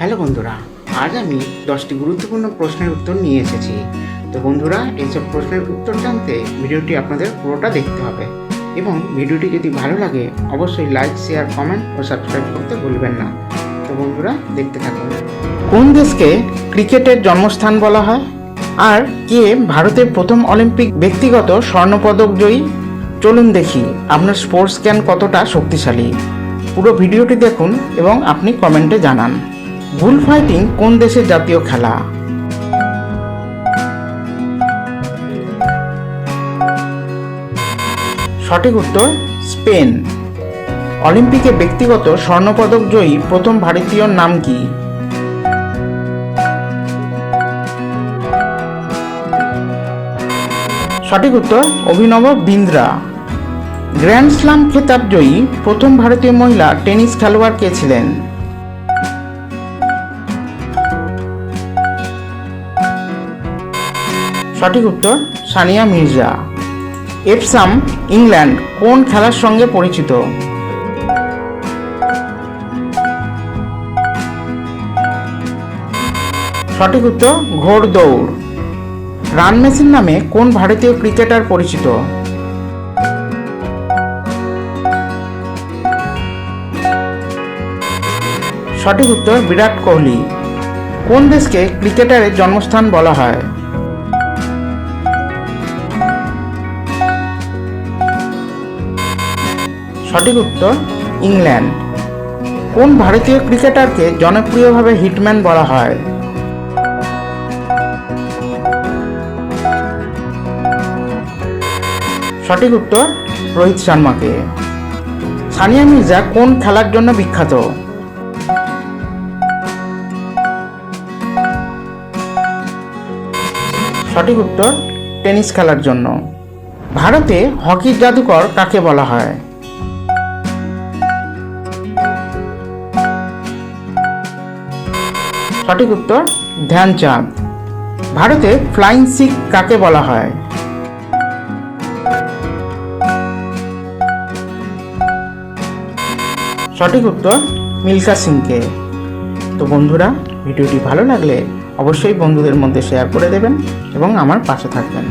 Hello বন্ধুরা, আজ আমি 10টি গুরুত্বপূর্ণ প্রশ্নের উত্তর নিয়ে এসেছি। তো বন্ধুরা, এইসব প্রশ্নের উত্তর জানতে ভিডিওটি আপনাদের পুরোটা দেখতে হবে এবং ভিডিওটি যদি ভালো লাগে অবশ্যই লাইক, শেয়ার, কমেন্ট ও সাবস্ক্রাইব করতে ভুলবেন না। তো বন্ধুরা, দেখতে থাকুন। কোন দেশকে ক্রিকেটের জন্মস্থান বলা হয়? আর কে ভারতের প্রথম অলিম্পিক ব্যক্তিগত স্বর্ণপদক জয়ী? চলুন দেখি আপনার স্পোর্টস জ্ঞান কতটা শক্তিশালী। পুরো ভিডিওটি দেখুন এবং আপনি কমেন্টে জানান। বুল ফাইটিং কোন দেশের জাতীয় খেলা? সঠিক উত্তর স্পেন। অলিম্পিকে ব্যক্তিগত স্বর্ণপদক জয়ী প্রথম ভারতীয়র নাম কি? সঠিক উত্তর অভিনব বিন্দ্রা। গ্র্যান্ড স্লাম খেতাব জয়ী প্রথম ভারতীয় মহিলা টেনিস খেলোয়াড় কে ছিলেন? সঠিক উত্তর সানিয়া মির্জা। এপসাম ইংল্যান্ড কোন খেলার সঙ্গে পরিচিত? সঠিক উত্তর ঘোড়দৌড়। রান মেশিন নামে কোন ভারতীয় ক্রিকেটার পরিচিত? সঠিক উত্তর বিরাট কোহলি। কোন দেশকে ক্রিকেটারের জন্মস্থান বলা হয়? সঠিক উত্তর ইংল্যান্ড। কোন ভারতীয় ক্রিকেটারকে জনপ্রিয়ভাবে হিটম্যান বলা হয়? সঠিক উত্তর রোহিত শর্মাকে। সানিয়া মির্জা কোন খেলার জন্য বিখ্যাত? সঠিক উত্তর টেনিস খেলার জন্য। ভারতে হকির জাদুকর কাকে বলা হয়? সঠিক উত্তর ধ্যানচাঁদ। ভারতে ফ্লাইং সিখ কাকে বলা হয়? সঠিক উত্তর মিলখা সিংকে। তো বন্ধুরা, ভিডিওটি ভালো লাগলে অবশ্যই বন্ধুদের মধ্যে শেয়ার করে দেবেন এবং আমার পাশে থাকবেন।